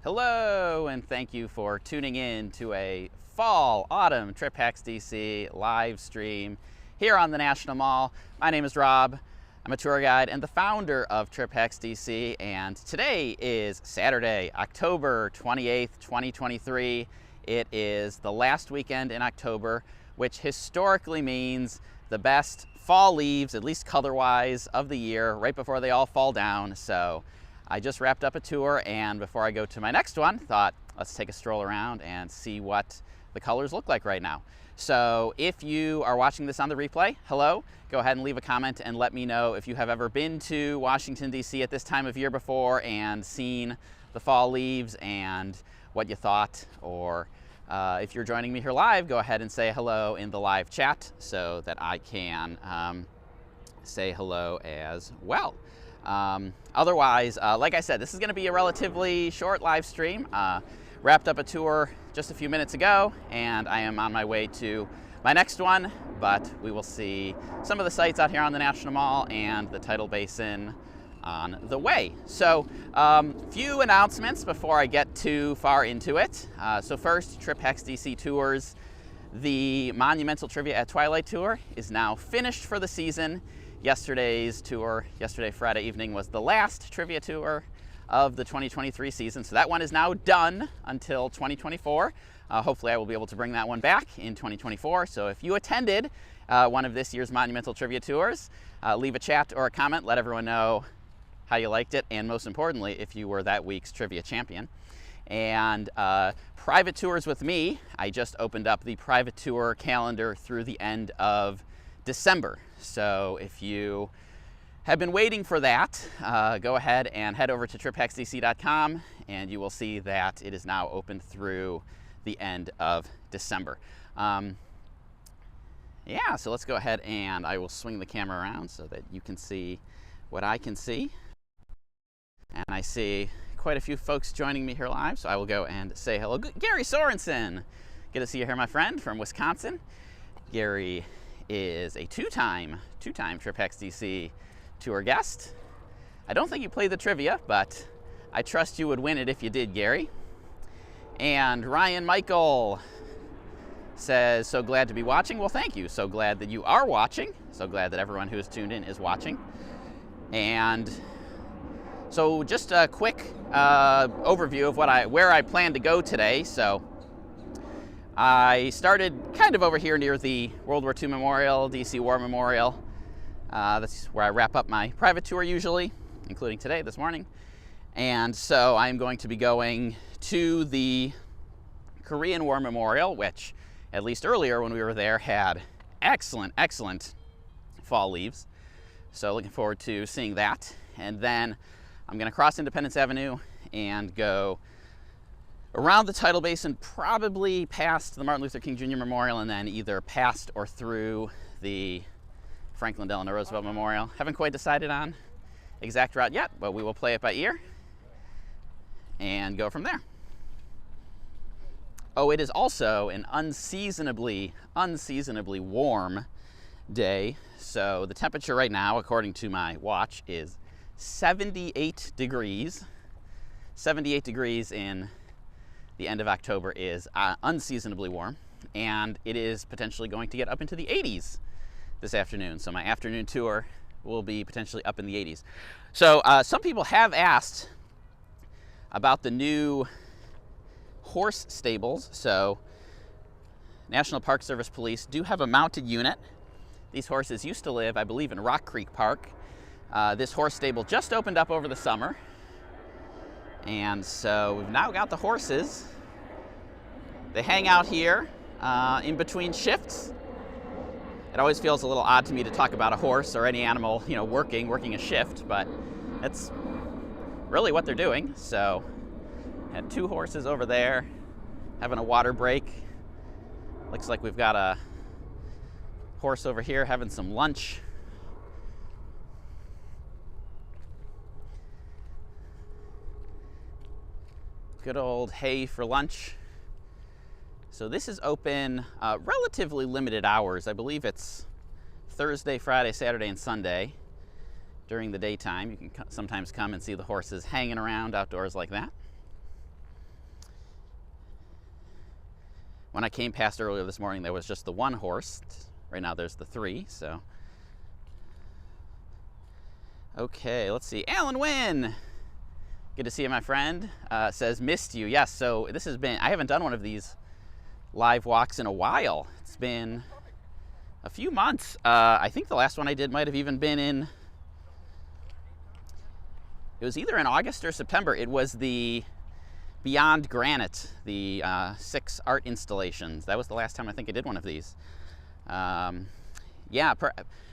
Hello, and thank you for tuning in to a fall autumn Trip Hacks DC live stream here on the National Mall. My name is Rob. I'm a tour guide and the founder of Trip Hacks DC, and today is Saturday, October 28th, 2023. It is the last weekend in October, which historically means the best fall leaves, at least color-wise, of the year, right before they all fall down. So I just wrapped up a tour, and before I go to my next one, thought let's take a stroll around and see what the colors look like right now. So if you are watching this on the replay, hello, go ahead and leave a comment and let me know if you have ever been to Washington, D.C. at this time of year before and seen the fall leaves and what you thought. Or if you're joining me here live, go ahead and say hello in the live chat so that I can say hello as well. Otherwise, like I said, this is going to be a relatively short live stream. Wrapped up a tour just a few minutes ago, and I am on my way to my next one, but we will see some of the sights out here on the National Mall and the Tidal Basin on the way. So, few announcements before I get too far into it. So first, Trip Hacks DC Tours. The Monumental Trivia at Twilight Tour is now finished for the season. Yesterday's tour, yesterday Friday evening, was the last trivia tour of the 2023 season. So that one is now done until 2024. Hopefully I will be able to bring that one back in 2024. So if you attended one of this year's Monumental Trivia Tours, leave a chat or a comment, let everyone know how you liked it, and most importantly, if you were that week's trivia champion. And private tours with me, I just opened up the private tour calendar through the end of December. So if you have been waiting for that, go ahead and head over to triphacksdc.com and you will see that it is now open through the end of December. Yeah, so let's go ahead and I will swing the camera around so that you can see what I can see. And I see quite a few folks joining me here live, so I will go and say hello. Gary Sorensen, good to see you here, my friend, from Wisconsin. Gary is a two-time Trip Hacks DC tour guest. I don't think you played the trivia, but I trust you would win it if you did, Gary. And Ryan Michael says, so glad to be watching. Well, thank you. So glad that you are watching. So glad that everyone who is tuned in is watching. And so just a quick overview of where I plan to go today. So I started kind of over here near the World War II Memorial, DC War Memorial. That's where I wrap up my private tour usually, including today, this morning. And so I'm going to be going to the Korean War Memorial, which at least earlier when we were there had excellent fall leaves. So looking forward to seeing that. And then I'm going to cross Independence Avenue and go around the Tidal Basin, probably past the Martin Luther King Jr. Memorial, and then either past or through the Franklin Delano Roosevelt Memorial. Haven't quite decided on exact route yet, but we will play it by ear and go from there. Oh, it is also an unseasonably warm day. So the temperature right now, according to my watch, is 78 degrees. 78 degrees in the end of October is unseasonably warm, and it is potentially going to get up into the 80s this afternoon. So my afternoon tour will be potentially up in the 80s. So some people have asked about the new horse stables. So National Park Service Police do have a mounted unit. These horses used to live, I believe, in Rock Creek Park. This horse stable just opened up over the summer. And so we've now got the horses. They hang out here in between shifts. It always feels a little odd to me to talk about a horse or any animal, you know, working a shift, but that's really what they're doing. So had two horses over there having a water break. Looks like we've got a horse over here having some lunch. Good old hay for lunch. So this is open relatively limited hours. I believe it's Thursday, Friday, Saturday, and Sunday. During the daytime, you can sometimes come and see the horses hanging around outdoors like that. when I came past earlier this morning, there was just the one horse. Right now there's the 3, so. Okay, let's see. Alan Wynn, good to see you, my friend. Says, missed you. Yes, so this has been, I haven't done one of these live walks in a while. It's been a few months. I think the last one I did might have even been in, it was either in August or September. It was the Beyond Granite, the 6 art installations. That was the last time I think I did one of these. Yeah,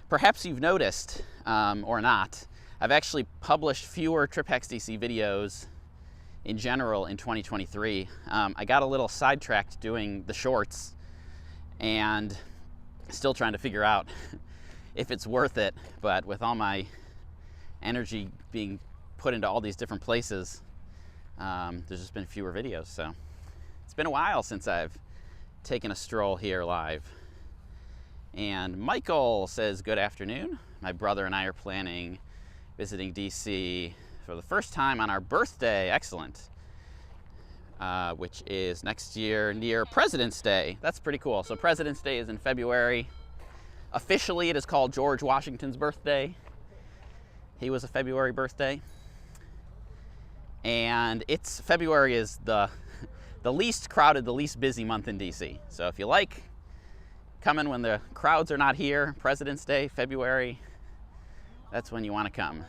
perhaps you've noticed, or not, I've actually published fewer TripHacks DC videos in general in 2023. I got a little sidetracked doing the shorts and still trying to figure out if it's worth it, but with all my energy being put into all these different places, there's just been fewer videos. So it's been a while since I've taken a stroll here live. And Michael says, good afternoon. My brother and I are planning visiting DC for the first time on our birthday. Excellent. Which is next year near President's Day. That's pretty cool. So President's Day is in February. Officially, it is called George Washington's birthday. He was a February birthday. And February is the least crowded, the least busy month in DC. So if you like coming when the crowds are not here, President's Day, February, that's when you want to come.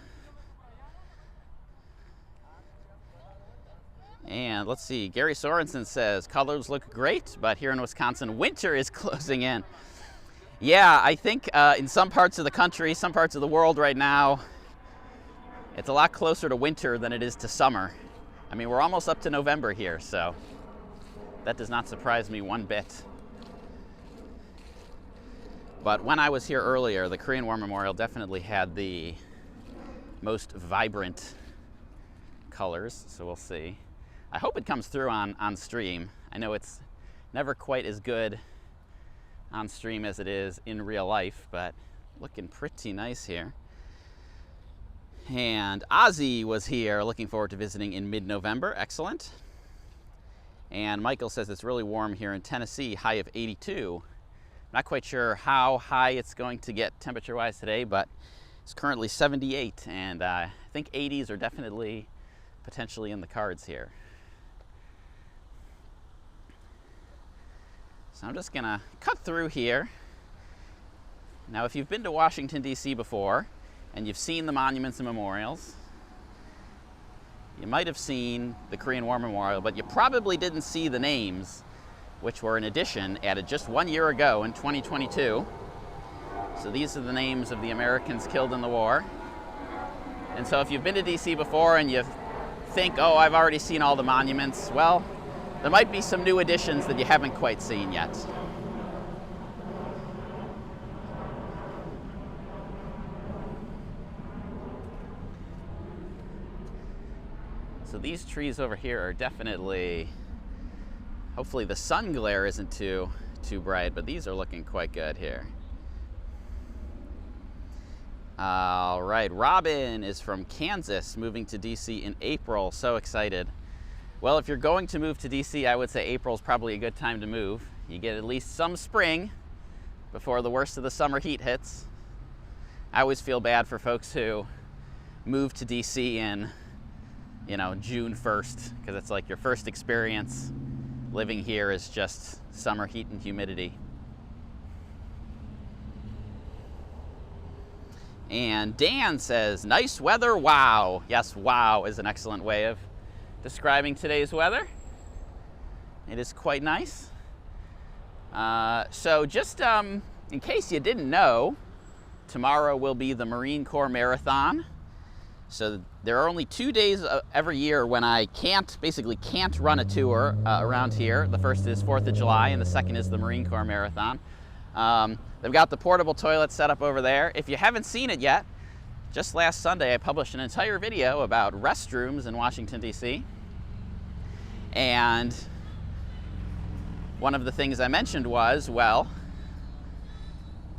And let's see, Gary Sorensen says, colors look great, but here in Wisconsin, winter is closing in. Yeah, I think in some parts of the country, some parts of the world right now, it's a lot closer to winter than it is to summer. I mean, we're almost up to November here, so that does not surprise me one bit. But when I was here earlier, the Korean War Memorial definitely had the most vibrant colors, so we'll see. I hope it comes through on stream. I know it's never quite as good on stream as it is in real life, but looking pretty nice here. And Ozzy was here, looking forward to visiting in mid-November. Excellent. And Michael says it's really warm here in Tennessee, high of 82. Not quite sure how high it's going to get temperature-wise today, but it's currently 78, and I think 80s are definitely potentially in the cards here. So I'm just gonna cut through here. Now, if you've been to Washington, D.C. before, and you've seen the monuments and memorials, you might have seen the Korean War Memorial, but you probably didn't see the names, which were in addition added just 1 year ago in 2022. So these are the names of the Americans killed in the war. And so if you've been to DC before and you think, oh, I've already seen all the monuments, well, there might be some new additions that you haven't quite seen yet. So these trees over here are definitely, hopefully the sun glare isn't too bright, but these are looking quite good here. All right, Robin is from Kansas, moving to DC in April. So excited. Well, if you're going to move to DC, I would say April's probably a good time to move. You get at least some spring before the worst of the summer heat hits. I always feel bad for folks who move to DC in, you know, June 1st, because it's like your first experience living here is just summer heat and humidity. And Dan says, nice weather, wow. Yes, wow is an excellent way of describing today's weather. It is quite nice. So just in case you didn't know, tomorrow will be the Marine Corps Marathon. So there are only 2 days every year when I basically can't run a tour around here. The first is 4th of July and the second is the Marine Corps Marathon. They've got the portable toilet set up over there. If you haven't seen it yet, just last Sunday I published an entire video about restrooms in Washington, D.C. And one of the things I mentioned was, well,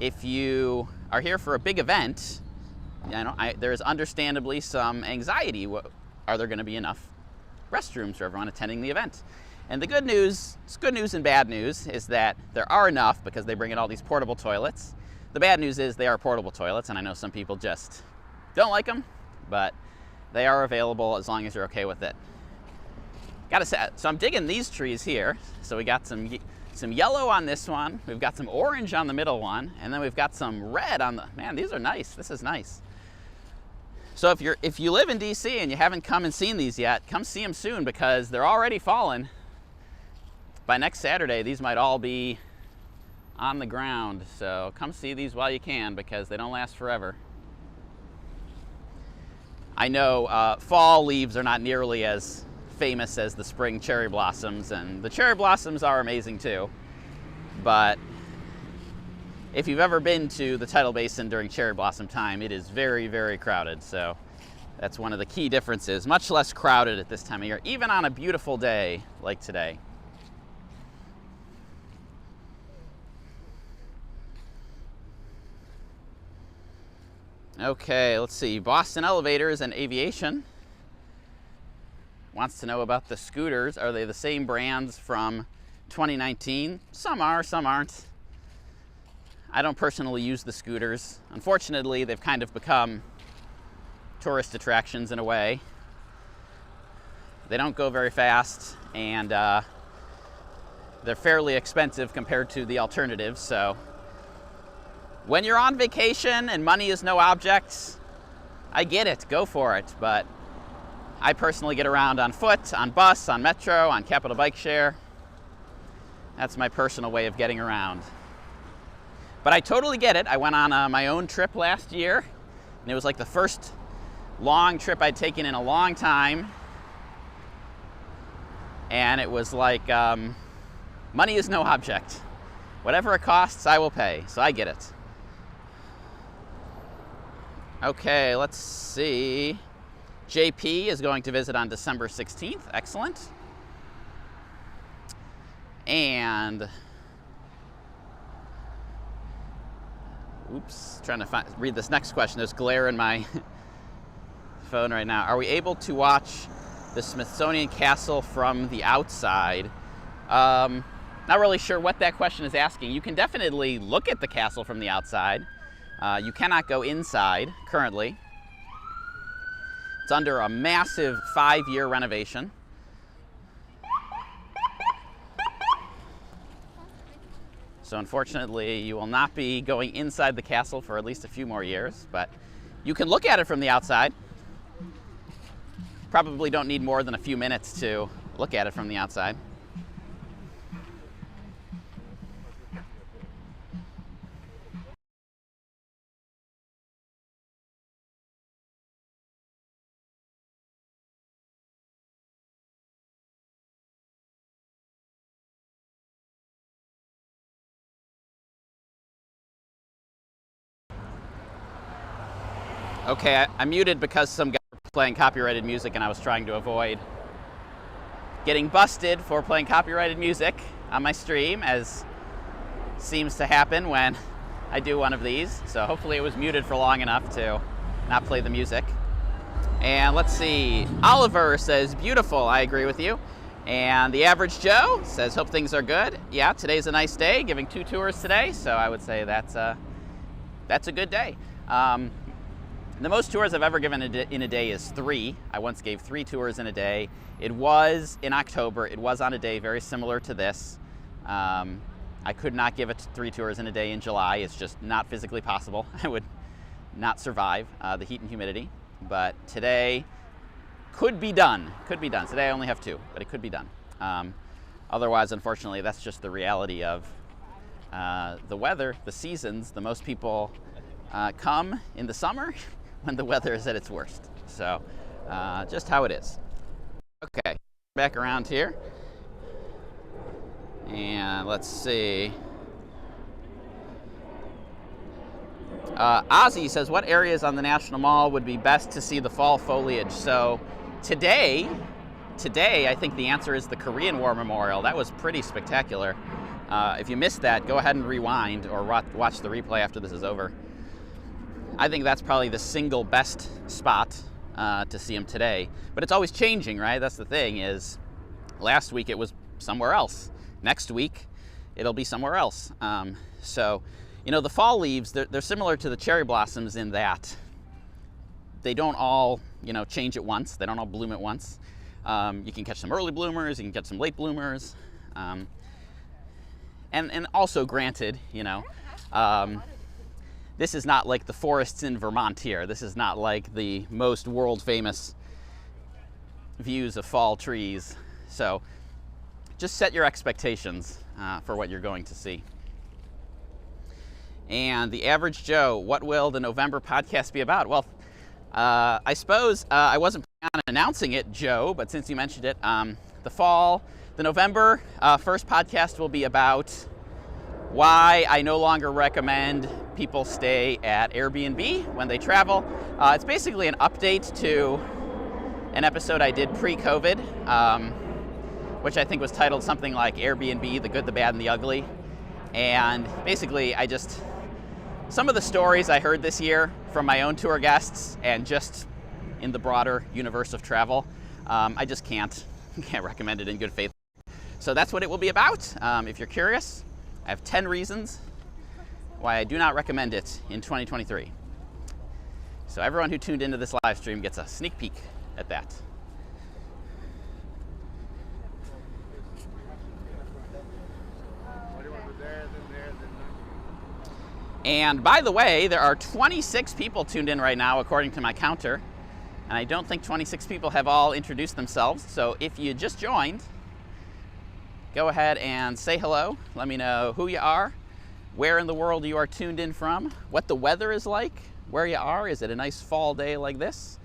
if you are here for a big event, there is understandably some anxiety. Are there going to be enough restrooms for everyone attending the event? And the good news, it's good news and bad news, is that there are enough because they bring in all these portable toilets. The bad news is they are portable toilets, and I know some people just don't like them, but they are available as long as you're okay with it. Gotta say, so I'm digging these trees here. So we got some yellow on this one, we've got some orange on the middle one, and then we've got some red on the, man, these are nice, this is nice. So if you live in DC and you haven't come and seen these yet, come see them soon because they're already fallen. By next Saturday, these might all be on the ground. So come see these while you can because they don't last forever. I know fall leaves are not nearly as famous as the spring cherry blossoms, and the cherry blossoms are amazing too. But if you've ever been to the Tidal Basin during cherry blossom time, it is very, very crowded. So that's one of the key differences. Much less crowded at this time of year, even on a beautiful day like today. Okay, let's see. Boston Elevators and Aviation wants to know about the scooters. Are they the same brands from 2019? Some are, some aren't. I don't personally use the scooters. Unfortunately, they've kind of become tourist attractions in a way. They don't go very fast, and they're fairly expensive compared to the alternatives. So when you're on vacation and money is no object, I get it, go for it. But I personally get around on foot, on bus, on metro, on Capital Bike Share. That's my personal way of getting around. But I totally get it. I went on my own trip last year, and it was like the first long trip I'd taken in a long time. And it was like, money is no object. Whatever it costs, I will pay. So I get it. Okay, let's see. JP is going to visit on December 16th. Excellent. And oops, trying to read this next question. There's glare in my phone right now. Are we able to watch the Smithsonian Castle from the outside? Not really sure what that question is asking. You can definitely look at the castle from the outside. You cannot go inside currently. It's under a massive 5-year renovation. So unfortunately, you will not be going inside the castle for at least a few more years, but you can look at it from the outside. Probably don't need more than a few minutes to look at it from the outside. Okay, I muted because some guy was playing copyrighted music and I was trying to avoid getting busted for playing copyrighted music on my stream, as seems to happen when I do one of these. So hopefully it was muted for long enough to not play the music. And let's see, Oliver says, beautiful, I agree with you. And the Average Joe says, hope things are good. Yeah, today's a nice day, giving 2 tours today, so I would say that's a good day. The most tours I've ever given in a day is 3. I once gave 3 tours in a day. It was in October. It was on a day very similar to this. I could not give it 3 tours in a day in July. It's just not physically possible. I would not survive the heat and humidity. But today could be done. Could be done. Today I only have 2, but it could be done. Otherwise, unfortunately, that's just the reality of the weather, the seasons. The most people come in the summer when the weather is at its worst. So just how it is. Okay, back around here. And let's see. Ozzy says, what areas on the National Mall would be best to see the fall foliage? So today, I think the answer is the Korean War Memorial. That was pretty spectacular. If you missed that, go ahead and rewind or watch the replay after this is over. I think that's probably the single best spot to see them today. But it's always changing, right? That's the thing, is last week it was somewhere else. Next week, it'll be somewhere else. So, you know, the fall leaves, they're similar to the cherry blossoms in that they don't all, you know, change at once. They don't all bloom at once. You can catch some early bloomers, you can catch some late bloomers. And also granted, you know, this is not like the forests in Vermont here. This is not like the most world famous views of fall trees. So just set your expectations for what you're going to see. And the average Joe, what will the November podcast be about? Well, I suppose I wasn't planning on announcing it, Joe, but since you mentioned it, the November first podcast will be about why I no longer recommend people stay at Airbnb when they travel. It's basically an update to an episode I did pre-COVID, which I think was titled something like Airbnb, the good, the bad, and the ugly. And basically, some of the stories I heard this year from my own tour guests and just in the broader universe of travel, I just can't recommend it in good faith. So that's what it will be about. If you're curious, I have 10 reasons why I do not recommend it in 2023. So everyone who tuned into this live stream gets a sneak peek at that. And by the way, there are 26 people tuned in right now according to my counter. And I don't think 26 people have all introduced themselves. So if you just joined, go ahead and say hello. Let me know who you are, where in the world you are tuned in from, what the weather is like, where you are. Is it a nice fall day like this?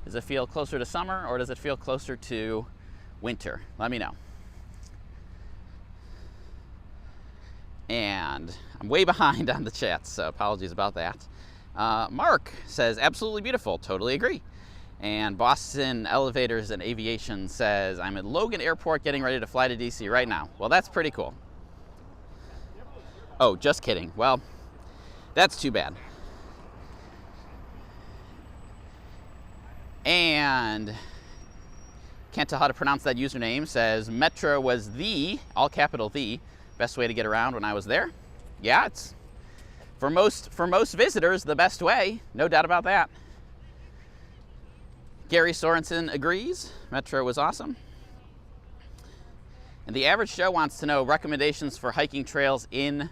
Does it feel closer to summer or does it feel closer to winter? Let me know. And I'm way behind on the chat, so apologies about that. Mark says, absolutely beautiful, totally agree. And Boston Elevators and Aviation says, I'm at Logan Airport getting ready to fly to DC right now. Well, that's pretty cool. Oh, just kidding. Well, that's too bad. And can't tell how to pronounce that username, says Metro was the, all capital the, best way to get around when I was there. Yeah, it's for most visitors the best way, no doubt about that. Gary Sorensen agrees. Metro was awesome. And the average Joe wants to know recommendations for hiking trails in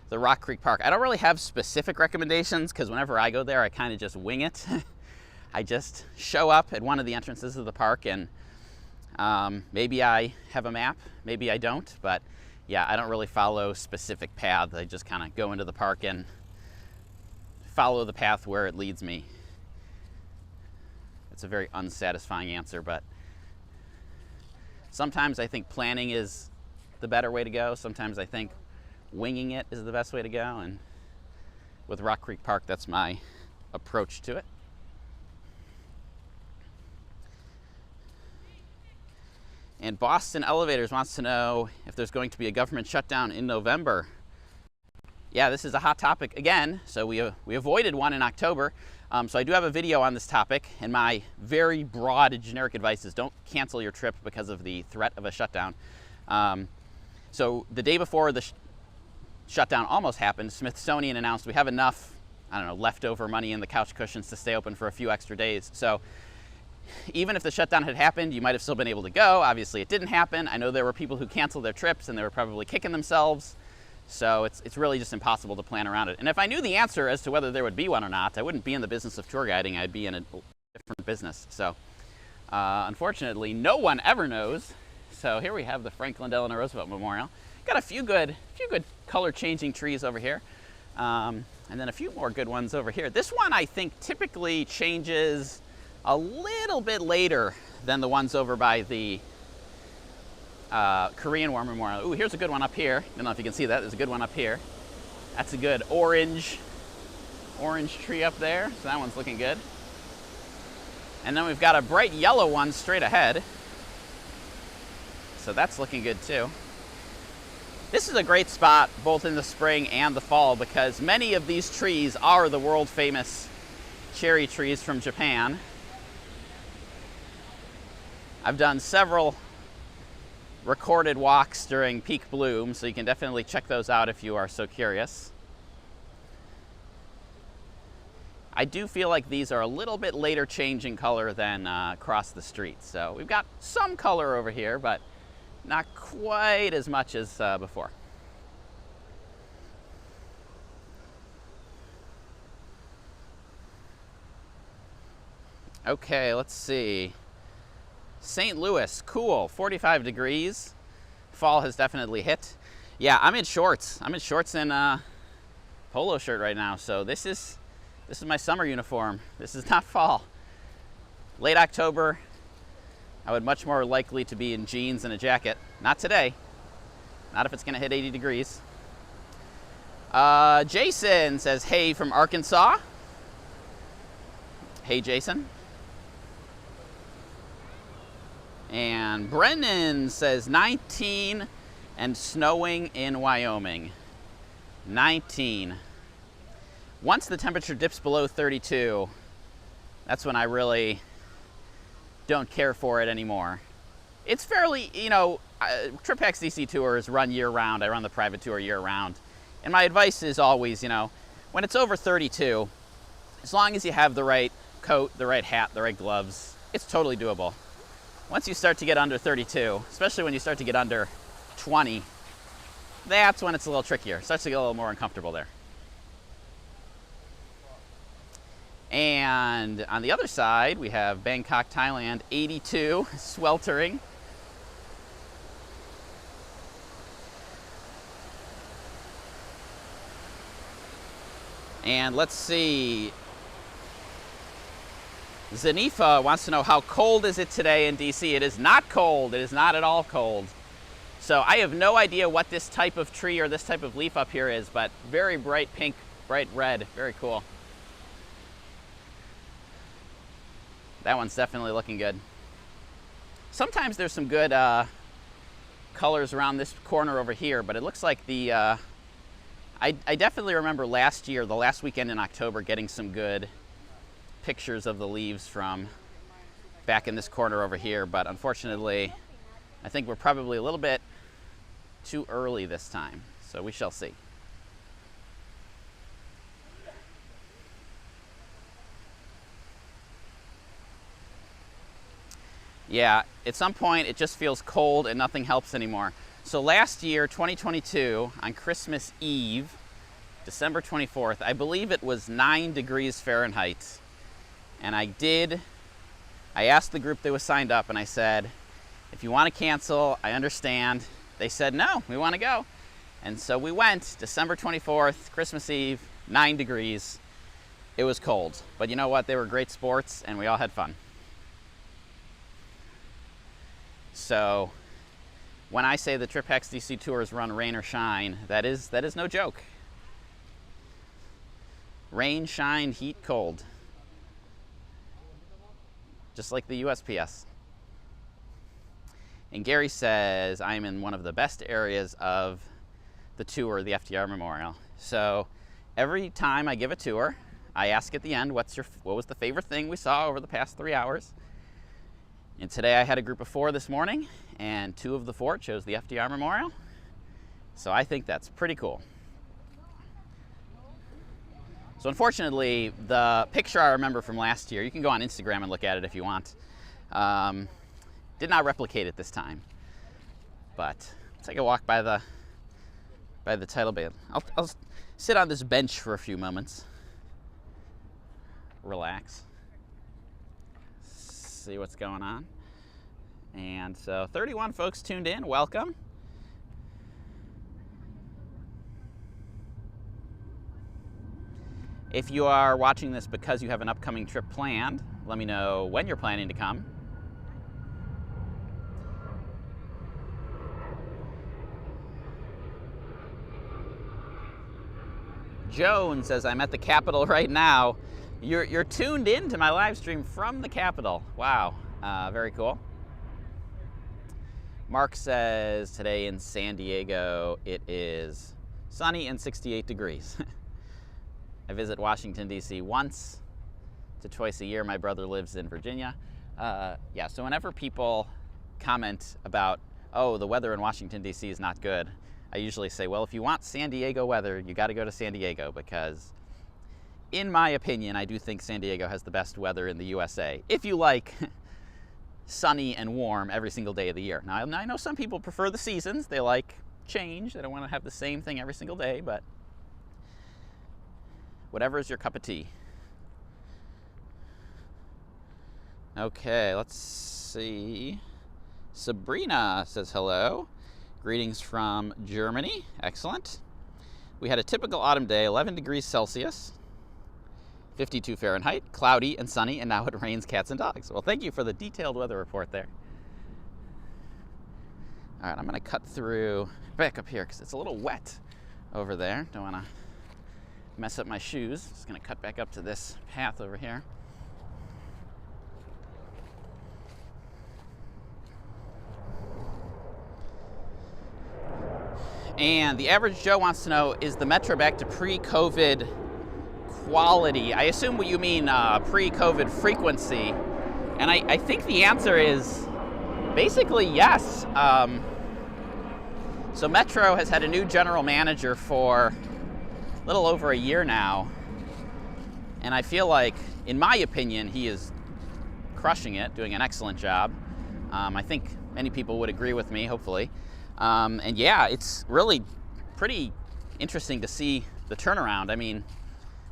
the Rock Creek Park. I don't really have specific recommendations because whenever I go there, I kind of just wing it. I just show up at one of the entrances of the park and maybe I have a map, maybe I don't, but yeah, I don't really follow specific paths. I just kind of go into the park and follow the path where it leads me. It's a very unsatisfying answer, but sometimes I think planning is the better way to go. Sometimes I think winging it is the best way to go. And with Rock Creek Park, that's my approach to it. And Boston Elevators wants to know if there's going to be a government shutdown in November. Yeah, this is a hot topic again. So we avoided one in October. So I do have a video on this topic, and my very broad generic advice is don't cancel your trip because of the threat of a shutdown. So the day before the shutdown almost happened, Smithsonian announced we have enough, I don't know, leftover money in the couch cushions to stay open for a few extra days. So even if the shutdown had happened, you might have still been able to go. Obviously, it didn't happen. I know there were people who canceled their trips, and they were probably kicking themselves. So it's really just impossible to plan around it. And if I knew the answer as to whether there would be one or not, I wouldn't be in the business of tour guiding. I'd be in a different business. So unfortunately, no one ever knows. So here we have the Franklin Delano Roosevelt Memorial. Got a few good color-changing trees over here, and then a few more good ones over here. This one I think typically changes a little bit later than the ones over by the Korean War Memorial. Ooh, here's a good one up here. I don't know if you can see that. There's a good one up here. That's a good orange tree up there. So that one's looking good. And then we've got a bright yellow one straight ahead. So that's looking good too. This is a great spot both in the spring and the fall because many of these trees are the world famous cherry trees from Japan. I've done several recorded walks during peak bloom, so you can definitely check those out if you are so curious. I do feel like these are a little bit later changing color than across the street. So we've got some color over here, but not quite as much as before. Okay, let's see. St. Louis, cool, 45 degrees. Fall has definitely hit. Yeah, I'm in shorts. I'm in shorts and polo shirt right now. So this is my summer uniform. This is not fall. Late October, I would much more likely to be in jeans and a jacket. Not today. Not if it's gonna hit 80 degrees. Jason says, hey from Arkansas. Hey, Jason. And Brennan says 19 and snowing in Wyoming. 19. Once the temperature dips below 32, that's when I really don't care for it anymore. It's fairly, you know, Trip Hacks DC tours run year round. I run the private tour year round. And my advice is always, you know, when it's over 32, as long as you have the right coat, the right hat, the right gloves, it's totally doable. Once you start to get under 32, especially when you start to get under 20, that's when it's a little trickier. It starts to get a little more uncomfortable there. And on the other side, we have Bangkok, Thailand, 82, sweltering. And let's see. Zanifa wants to know, how cold is it today in DC? It is not cold. It is not at all cold. So I have no idea what this type of tree or this type of leaf up here is, but very bright pink, bright red, very cool. That one's definitely looking good. Sometimes there's some good colors around this corner over here, but it looks like the, I definitely remember last year, the last weekend in October, getting some good pictures of the leaves from back in this corner over here, but unfortunately, I think we're probably a little bit too early this time, so we shall see. Yeah, at some point it just feels cold and nothing helps anymore. So last year, 2022, on Christmas Eve, December 24th, I believe it was 9 degrees Fahrenheit. And I asked the group that was signed up and I said, if you want to cancel, I understand. They said, no, we want to go. And so we went, December 24th, Christmas Eve, 9 degrees. It was cold, but you know what? They were great sports and we all had fun. So when I say the Trip Hacks DC tours run rain or shine, that is no joke. Rain, shine, heat, cold. Just like the USPS. And Gary says, I'm in one of the best areas of the tour, the FDR Memorial. So every time I give a tour, I ask at the end, what was the favorite thing we saw over the past 3 hours? And today I had a group of 4 this morning, and 2 of the 4 chose the FDR Memorial. So I think that's pretty cool. So unfortunately, the picture I remember from last year, you can go on Instagram and look at it if you want, did not replicate it this time. But let's take a walk by the Tidal Basin. I'll sit on this bench for a few moments. Relax. See what's going on. And so 31 folks tuned in, welcome. If you are watching this because you have an upcoming trip planned, let me know when you're planning to come. Joan says, I'm at the Capitol right now. You're tuned in to my live stream from the Capitol. Wow, very cool. Mark says, today in San Diego, it is sunny and 68 degrees. I visit Washington, D.C. once to twice a year. My brother lives in Virginia. Yeah, so whenever people comment about oh, the weather in Washington, D.C. is not good, I usually say, well, if you want San Diego weather, you got to go to San Diego, because in my opinion, I do think San Diego has the best weather in the USA. If you like sunny and warm every single day of the year. Now, I know some people prefer the seasons. They like change. They don't want to have the same thing every single day, but whatever is your cup of tea. Okay, let's see. Sabrina says hello. Greetings from Germany. Excellent. We had a typical autumn day, 11 degrees Celsius, 52 Fahrenheit, cloudy and sunny, and now it rains cats and dogs. Well, thank you for the detailed weather report there. All right, I'm going to cut through back up here because it's a little wet over there. Don't want to mess up my shoes. Just going to cut back up to this path over here. And the average Joe wants to know, is the Metro back to pre-COVID quality? I assume what you mean pre-COVID frequency. And I think the answer is basically yes. So Metro has had a new general manager for a little over a year now. And I feel like, in my opinion, he is crushing it, doing an excellent job. I think many people would agree with me, hopefully. And yeah, it's really pretty interesting to see the turnaround. I mean,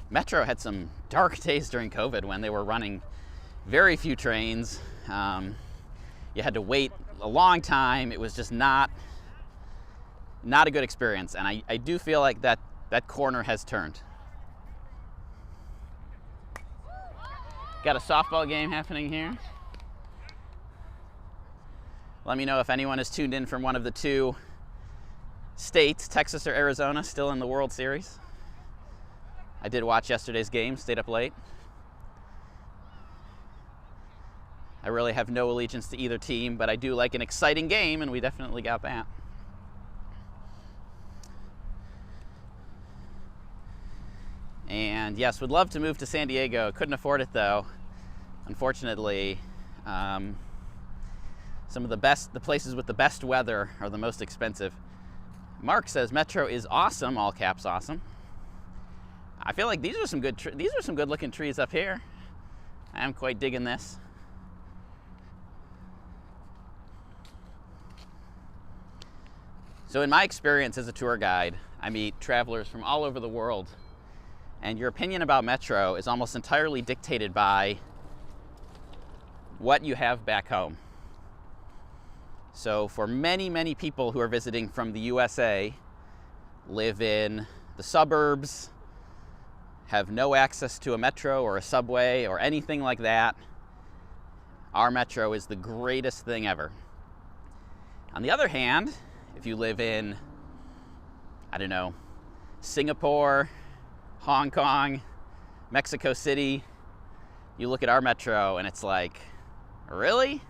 Metro had some dark days during COVID when they were running very few trains. You had to wait a long time. It was just not a good experience. And I do feel like that corner has turned. Got a softball game happening here. Let me know if anyone is tuned in from one of the two states, Texas or Arizona, still in the World Series. I did watch yesterday's game, stayed up late. I really have no allegiance to either team, but I do like an exciting game, and we definitely got that. And yes, would love to move to San Diego. Couldn't afford it though. Unfortunately, some of the places with the best weather are the most expensive. Mark says Metro is awesome, all caps awesome. I feel like these are some good looking trees up here. I am quite digging this. So in my experience as a tour guide, I meet travelers from all over the world, and your opinion about Metro is almost entirely dictated by what you have back home. So for many, many people who are visiting from the USA, live in the suburbs, have no access to a metro or a subway or anything like that, our Metro is the greatest thing ever. On the other hand, if you live in, I don't know, Singapore, Hong Kong, Mexico City, you look at our Metro and it's like, really?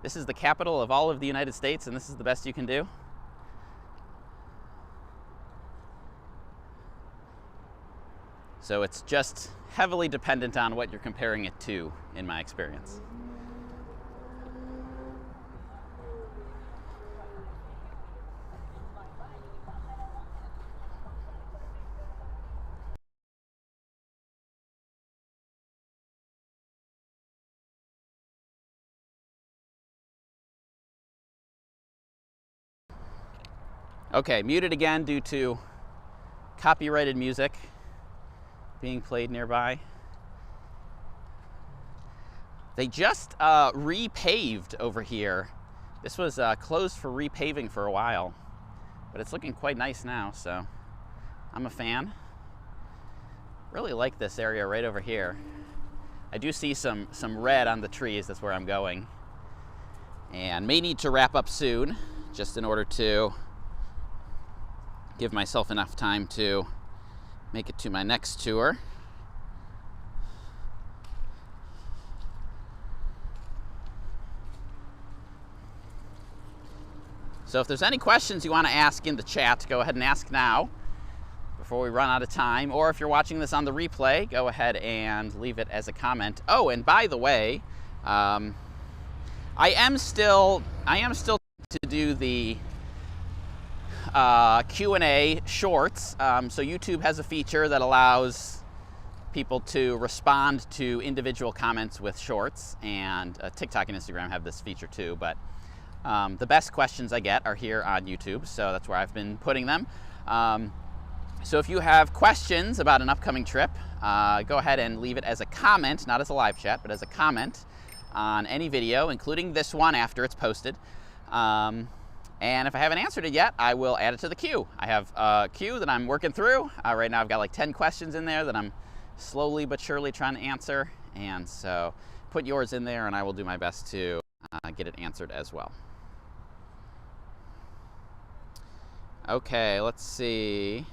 This is the capital of all of the United States and this is the best you can do? So it's just heavily dependent on what you're comparing it to, in my experience. Okay, muted again due to copyrighted music being played nearby. They just repaved over here. This was closed for repaving for a while, but it's looking quite nice now, so I'm a fan. Really like this area right over here. I do see some red on the trees. That's where I'm going, and may need to wrap up soon just in order to give myself enough time to make it to my next tour. So if there's any questions you want to ask in the chat, go ahead and ask now before we run out of time. Or if you're watching this on the replay, go ahead and leave it as a comment. Oh, and by the way, I am still to do the Q&A shorts. So YouTube has a feature that allows people to respond to individual comments with shorts, and TikTok and Instagram have this feature too, but the best questions I get are here on YouTube, so that's where I've been putting them. So if you have questions about an upcoming trip, go ahead and leave it as a comment, not as a live chat, but as a comment on any video, including this one after it's posted. And if I haven't answered it yet, I will add it to the queue. I have a queue that I'm working through. Right now I've got like 10 questions in there that I'm slowly but surely trying to answer. And so put yours in there and I will do my best to get it answered as well. Okay, let's see.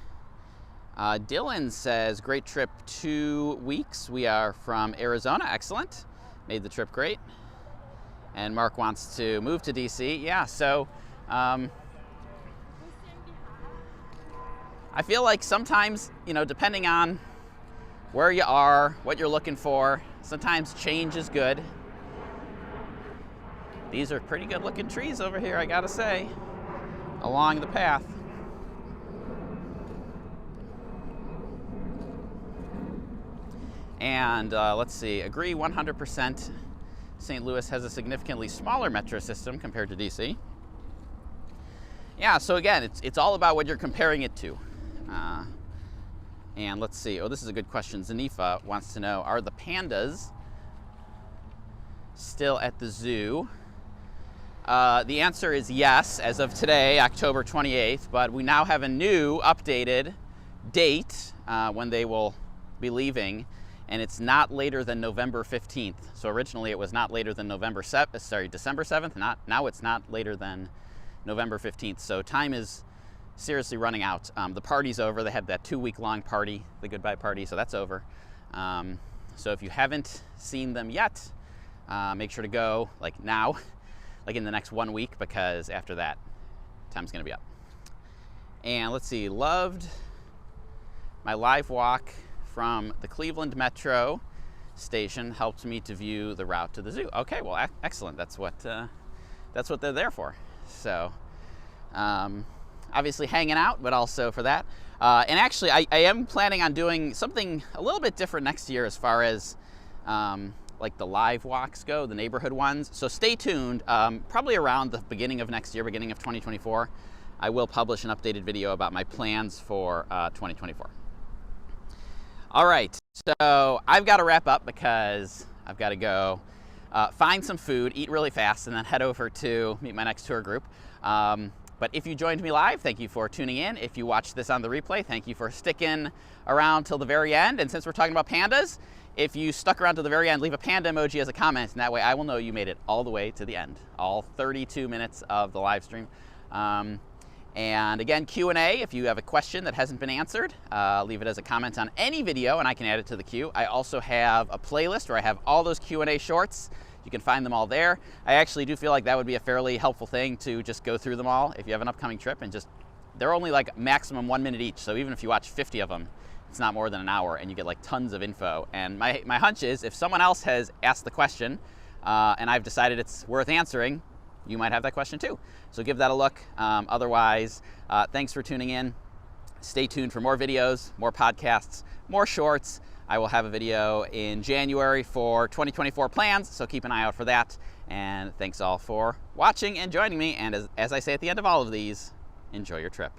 Dylan says, great trip, 2 weeks. We are from Arizona. Excellent. Made the trip great. And Mark wants to move to DC. Yeah, so I feel like sometimes, you know, depending on where you are, what you're looking for, sometimes change is good. These are pretty good looking trees over here, I gotta say, along the path. And let's see, agree 100%. St. Louis has a significantly smaller metro system compared to DC. Yeah, so again, it's all about what you're comparing it to. And let's see, oh, this is a good question. Zanifa wants to know, are the pandas still at the zoo? The answer is yes, as of today, October 28th, but we now have a new updated date when they will be leaving, and it's not later than November 15th. So originally it was not later than December 7th, now it's not later than November 15th. So time is seriously running out. The party's over. They had that 2-week-long party, the goodbye party, so that's over. So if you haven't seen them yet, make sure to go like now, like in the next 1 week, because after that, time's gonna be up. And let's see, loved my live walk from the Cleveland Metro station, helped me to view the route to the zoo. Okay, well, excellent. That's what they're there for. So obviously hanging out, but also for that. And actually, I am planning on doing something a little bit different next year as far as like the live walks go, the neighborhood ones. So stay tuned. Probably around the beginning of next year, beginning of 2024, I will publish an updated video about my plans for 2024. All right, so I've got to wrap up because I've got to go find some food, eat really fast, and then head over to meet my next tour group. But if you joined me live, thank you for tuning in. If you watched this on the replay, thank you for sticking around till the very end. And since we're talking about pandas, if you stuck around to the very end, leave a panda emoji as a comment, and that way I will know you made it all the way to the end, all 32 minutes of the live stream. And again, Q&A, if you have a question that hasn't been answered, leave it as a comment on any video and I can add it to the queue. I also have a playlist where I have all those Q&A shorts. You can find them all there. I actually do feel like that would be a fairly helpful thing to just go through them all if you have an upcoming trip, and just, they're only like maximum 1 minute each. So even if you watch 50 of them, it's not more than an hour and you get like tons of info. And my hunch is if someone else has asked the question and I've decided it's worth answering, you might have that question too. So give that a look. Otherwise, thanks for tuning in. Stay tuned for more videos, more podcasts, more shorts. I will have a video in January for 2024 plans, so keep an eye out for that. And thanks all for watching and joining me. And as I say at the end of all of these, enjoy your trip.